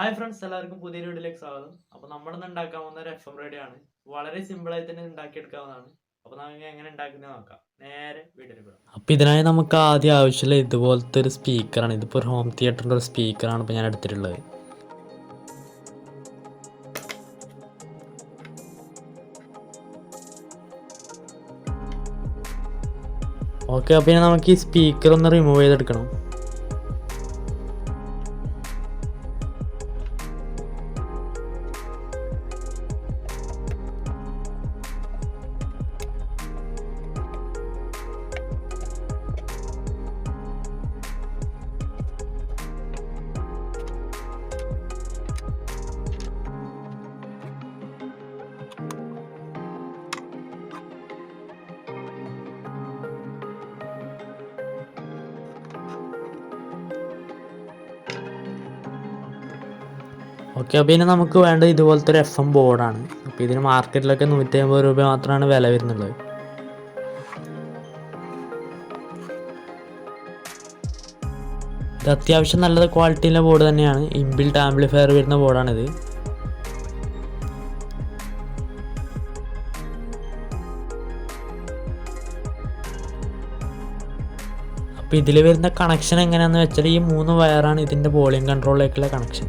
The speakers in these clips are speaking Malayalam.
ഹായ് ഫ്രണ്ട്സ്, എല്ലാവർക്കും പുതിയ വീഡിയോയിലേക്ക് സ്വാഗതം. അപ്പോൾ നമ്മളിന്ന് ഉണ്ടാക്കാൻ പോകുന്ന ഒരു FM റേഡിയോ ആണ്. വളരെ സിമ്പിളായി തന്നെ ഉണ്ടാക്കിയെടുക്കാവുന്നതാണ്. അപ്പോൾ നമുക്ക് എങ്ങനെ ഉണ്ടാക്കുന്നത് നോക്കാം. നേരെ വീഡിയോയിൽ പോകാം. അപ്പോൾ ഇതിനായി നമുക്ക് ആദ്യം ആവശ്യമുള്ള ഇതുപോലത്തെ ഒരു സ്പീക്കറാണ്. ഇതിപ്പോൾ ഒരു ഹോം തിയേറ്ററിൻ്റെ ഒരു സ്പീക്കറാണ് ഇപ്പോൾ ഞാൻ എടുത്തിട്ടുള്ളത്. ഓക്കെ, അപ്പോൾ ഇനി നമുക്ക് ഈ സ്പീക്കർ ഒന്ന് റിമൂവ് ചെയ്തെടുക്കണം. ഓക്കെ, അപ്പോൾ ഇനി നമുക്ക് വേണ്ടത് ഇതുപോലത്തെ ഒരു FM ബോർഡാണ്. അപ്പോൾ ഇതിന് മാർക്കറ്റിലൊക്കെ 150 രൂപ മാത്രമാണ് വില വരുന്നുള്ളത്. ഇത് അത്യാവശ്യം നല്ല ക്വാളിറ്റിയുള്ള ബോർഡ് തന്നെയാണ്. ഇൻബിൽറ്റ് ആംപ്ലിഫയർ വരുന്ന ബോർഡാണിത്. അപ്പോൾ ഇതിൽ വരുന്ന കണക്ഷൻ എങ്ങനെയാണെന്ന് വെച്ചാൽ ഈ 3 വയറാണ് ഇതിൻ്റെ വോളിയം കൺട്രോളിലേക്കുള്ള കണക്ഷൻ.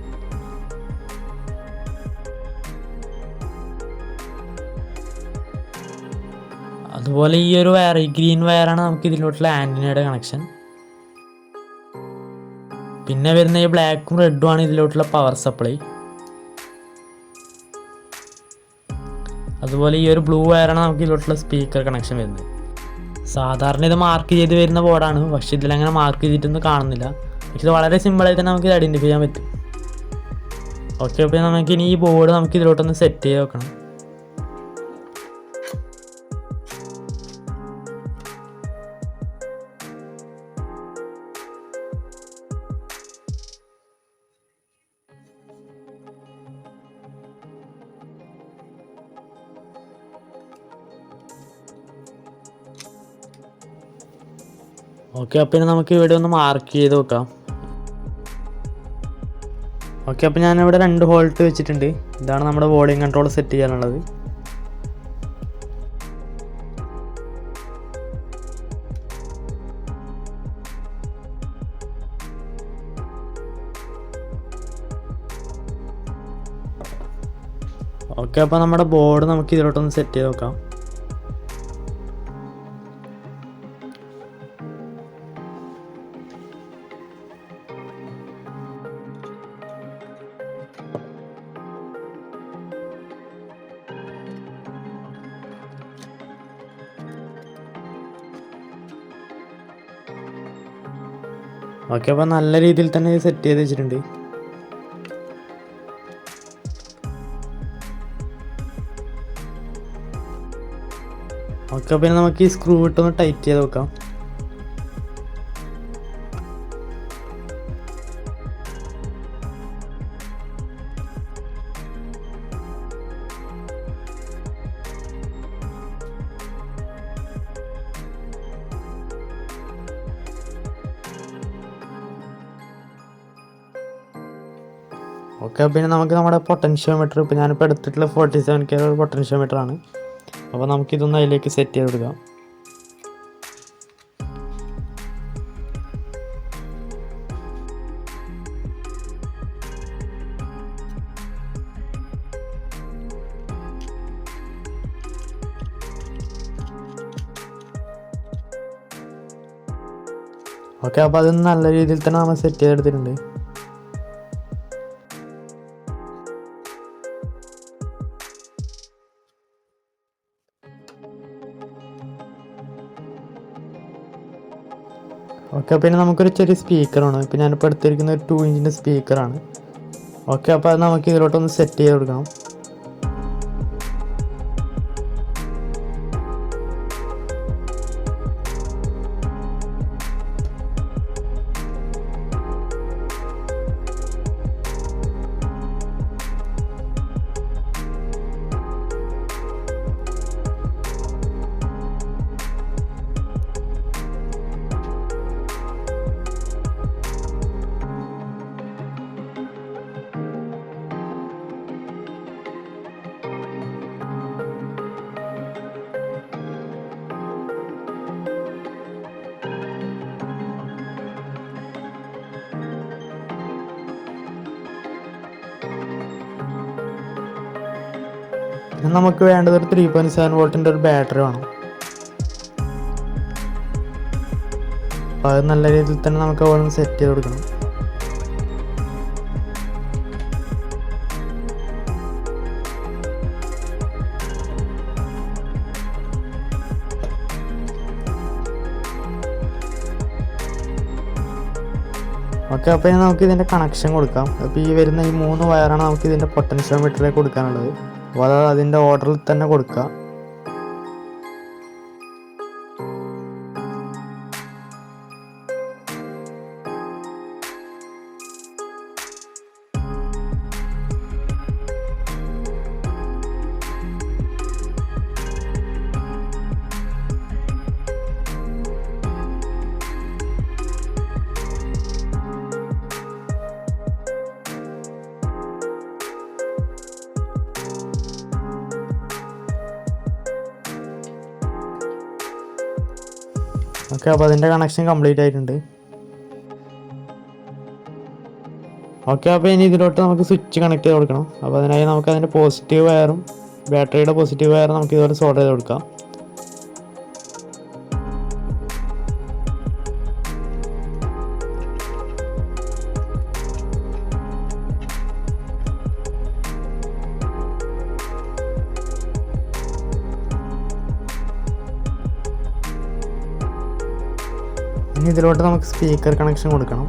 അതുപോലെ ഈ ഒരു വയർ, ഈ ഗ്രീൻ വയറാണ് നമുക്ക് ഇതിലോട്ടുള്ള ആൻറ്റിനയുടെ കണക്ഷൻ. പിന്നെ വരുന്ന ഈ ബ്ലാക്കും റെഡും ആണ് ഇതിലോട്ടുള്ള പവർ സപ്ലൈ. അതുപോലെ ഈ ഒരു ബ്ലൂ വയറാണ് നമുക്ക് ഇതിലോട്ടുള്ള സ്പീക്കർ കണക്ഷൻ വരുന്നത്. സാധാരണ ഇത് മാർക്ക് ചെയ്ത് വരുന്ന ബോർഡാണ്, പക്ഷേ ഇതിലങ്ങനെ മാർക്ക് ചെയ്തിട്ടൊന്നും കാണുന്നില്ല. പക്ഷെ ഇത് വളരെ സിമ്പിളായി തന്നെ നമുക്ക് ഇത് ഐഡൻറ്റിഫൈ ചെയ്യാൻ പറ്റും. ഓക്കെ, അപ്പോൾ നമുക്കിനി ഈ ബോർഡ് നമുക്ക് ഇതിലോട്ടൊന്ന് സെറ്റ് ചെയ്ത് വെക്കണം. ഓക്കെ, അപ്പോൾ ഇനി നമുക്ക് ഇവിടെ ഒന്ന് മാർക്ക് ചെയ്ത് വെക്കാം. ഓക്കെ, അപ്പോൾ ഞാനിവിടെ 2 വോൾട്ട് വെച്ചിട്ടുണ്ട്. ഇതാണ് നമ്മുടെ വോളിയം കൺട്രോൾ സെറ്റ് ചെയ്യാനുള്ളത്. ഓക്കെ, അപ്പോൾ നമ്മുടെ ബോർഡ് നമുക്ക് ഇതിലോട്ടൊന്ന് സെറ്റ് ചെയ്ത് വെക്കാം. ഓക്കെ, അപ്പോൾ നല്ല രീതിയിൽ തന്നെ ഇത് സെറ്റ് ചെയ്ത് വെച്ചിട്ടുണ്ട്. ഓക്കെ, പിന്നെ നമുക്ക് ഈ സ്ക്രൂ ഇട്ടൊന്ന് ടൈറ്റ് ചെയ്ത് വെക്കാം. ഓക്കെ, പിന്നെ നമുക്ക് നമ്മുടെ പൊട്ടൻഷ്യോമീറ്റർ, ഇപ്പോൾ ഞാനിപ്പോൾ എടുത്തിട്ടുള്ള 47K ഒരു പൊട്ടൻഷ്യോമീറ്ററാണ്. അപ്പോൾ നമുക്കിതൊന്ന് അതിലേക്ക് സെറ്റ് ചെയ്ത് കൊടുക്കാം. ഓക്കെ, അപ്പോൾ അത് നല്ല രീതിയിൽ തന്നെ നമ്മൾ സെറ്റ് ചെയ്തെടുത്തിട്ടുണ്ട്. ഓക്കെ, പിന്നെ നമുക്കൊരു ചെറിയ സ്പീക്കറാണ്. ഇപ്പോൾ ഞാനിപ്പോൾ എടുത്തിരിക്കുന്ന ഒരു 2 ഇഞ്ചിൻ്റെ സ്പീക്കറാണ്. ഓക്കെ, അപ്പോൾ അത് നമുക്ക് ഇതിലോട്ടൊന്ന് സെറ്റ് ചെയ്ത് കൊടുക്കണം. പിന്നെ നമുക്ക് വേണ്ടത് ഒരു 3.7 വോൾട്ടിൻ്റെ ഒരു ബാറ്ററി വേണം. അപ്പോൾ അത് നല്ല രീതിയിൽ തന്നെ നമുക്ക് അവിടെ നിന്ന് സെറ്റ് ചെയ്ത് കൊടുക്കണം. ഓക്കെ, അപ്പോൾ ഇനി നമുക്ക് ഇതിൻ്റെ കണക്ഷൻ കൊടുക്കാം. അപ്പോൾ ഈ വരുന്ന ഈ 3 വയറാണ് നമുക്ക് ഇതിൻ്റെ പൊട്ടൻഷ്യോമീറ്ററിലേക്ക് കൊടുക്കാനുള്ളത്. അപ്പോൾ അത് അതിൻ്റെ ഓർഡറിൽ തന്നെ കൊടുക്കുക. ഓക്കെ, അപ്പോൾ അതിൻ്റെ കണക്ഷൻ കംപ്ലീറ്റ് ആയിട്ടുണ്ട്. ഓക്കെ, അപ്പോൾ ഇനി ഇതിലോട്ട് നമുക്ക് സ്വിച്ച് കണക്ട് ചെയ്ത് കൊടുക്കണം. അപ്പോൾ അതിനായി നമുക്ക് അതിൻ്റെ പോസിറ്റീവ് വയറും ബാറ്ററിയുടെ പോസിറ്റീവ് വയറും നമുക്ക് ഇതുപോലെ സോൾഡർ ചെയ്ത് കൊടുക്കാം. ഇനി ഇതിലോട്ട് നമുക്ക് സ്പീക്കർ കണക്ഷൻ കൊടുക്കണം.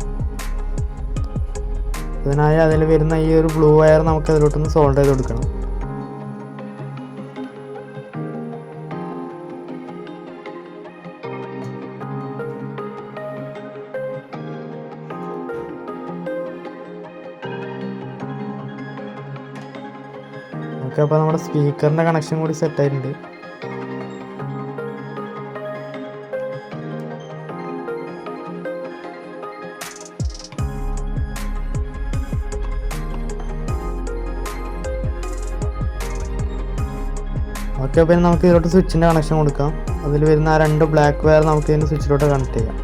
അതിനായി അതിൽ വരുന്ന ഈ ഒരു ബ്ലൂ വയർ നമുക്ക് അതിലോട്ടൊന്ന് സോൾഡർ ചെയ്ത് കൊടുക്കണം. ഓക്കെ, അപ്പോൾ നമ്മുടെ സ്പീക്കറിൻ്റെ കണക്ഷൻ കൂടി സെറ്റ് ആയിട്ടുണ്ട്. ഓക്കെ, അപ്പോൾ നമുക്ക് ഇതിലോട്ട് സ്വിച്ചിൻ്റെ കണക്ഷൻ കൊടുക്കാം. അതിൽ വരുന്ന ആ 2 ബ്ലാക്ക് വയർ നമുക്ക് ഇതിൻ്റെ സ്വിച്ചിലോട്ട് കണക്ട് ചെയ്യാം.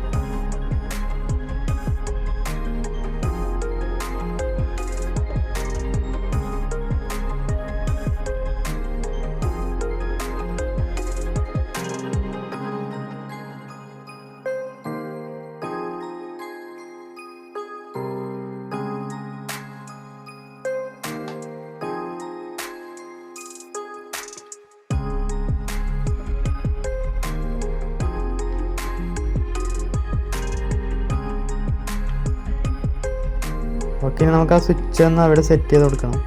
ഓക്കെ, നമുക്ക് ആ സ്വിച്ച് ഒന്ന് അവിടെ സെറ്റ് ചെയ്ത് കൊടുക്കണം.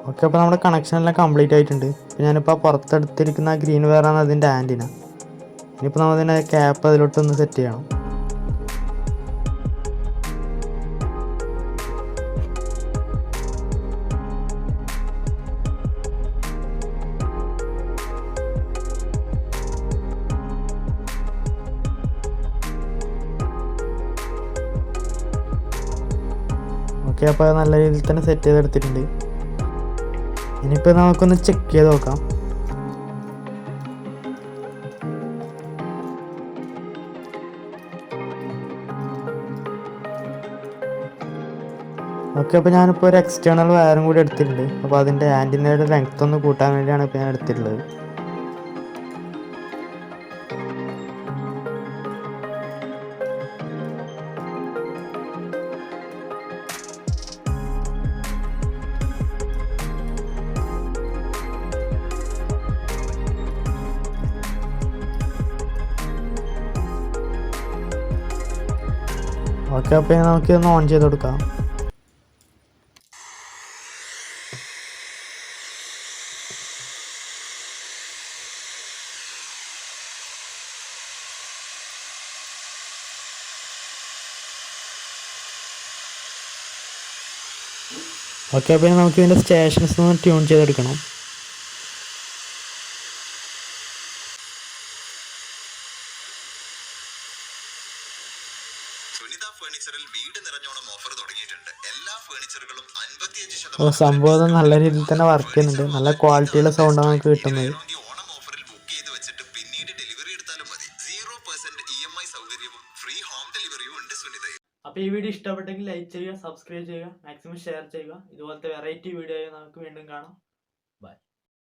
ഓക്കെ, അപ്പോൾ നമ്മുടെ കണക്ഷൻ എല്ലാം കംപ്ലീറ്റ് ആയിട്ടുണ്ട്. അപ്പോൾ ഞാനിപ്പോൾ പുറത്തെടുത്തിരിക്കുന്ന ഗ്രീൻ വയറാണ് അതിൻ്റെ ആൻറ്റിന. ഇനിയിപ്പോൾ നമ്മളതിൻ്റെ ക്യാപ്പ് അതിലോട്ടൊന്ന് സെറ്റ് ചെയ്യണം. ഓക്കെ, അപ്പോൾ നല്ല രീതിയിൽ തന്നെ സെറ്റ് ചെയ്തെടുത്തിട്ടുണ്ട്. ഇനിയിപ്പോൾ നമുക്കൊന്ന് ചെക്ക് ചെയ്ത് നോക്കാം. ഓക്കെ, അപ്പോൾ ഞാനിപ്പോൾ ഒരു എക്സ്റ്റേണൽ വയറും കൂടി എടുത്തിട്ടുണ്ട്. അപ്പോൾ അതിൻ്റെ ആൻറ്റിനയുടെ ലെങ്ത് ഒന്ന് കൂട്ടാൻ വേണ്ടിയാണ് ഇപ്പോൾ ഞാൻ എടുത്തിട്ടുള്ളത്. ഓക്കെ, അപ്പോൾ നമുക്കിതൊന്ന് ഓൺ ചെയ്ത് കൊടുക്കാം. ഓക്കെ, അപ്പോൾ നമുക്ക് ഇതിൻ്റെ സ്റ്റേഷൻസ് ഒന്ന് ട്യൂൺ ചെയ്തെടുക്കണം. സുനിത ഫർണിച്ചറിൽ വീട് നിറഞ്ഞോണം ഓഫർ തുടങ്ങിയിട്ടുണ്ട്. എല്ലാ ഫർണിച്ചറുകളും 55% സംഭവം നല്ല രീതിയിൽ തന്നെ വർക്ക് ചെയ്യുന്നുണ്ട്. നല്ല ക്വാളിറ്റിയുള്ള സൗണ്ടാണ് നമുക്ക് കിട്ടുന്നത്. ഓണം ഓഫറിൽ ബുക്ക് ചെയ്ത് വെച്ചിട്ട് പിന്നീട് ഡെലിവറി എടുത്താലും മതി. 0% EMI സൗകര്യവും ഫ്രീ ഹോം ഡെലിവറിയും ഉണ്ട് സുനിതയിൽ. അപ്പോൾ ഈ വീഡിയോ ഇഷ്ടപ്പെട്ടെങ്കിൽ ലൈക്ക് ചെയ്യുക, സബ്സ്ക്രൈബ് ചെയ്യുക, മാക്സിമം ഷെയർ ചെയ്യുക. ഇതുപോലത്തെ വെറൈറ്റി വീഡിയോ നമുക്ക് വീണ്ടും കാണാം.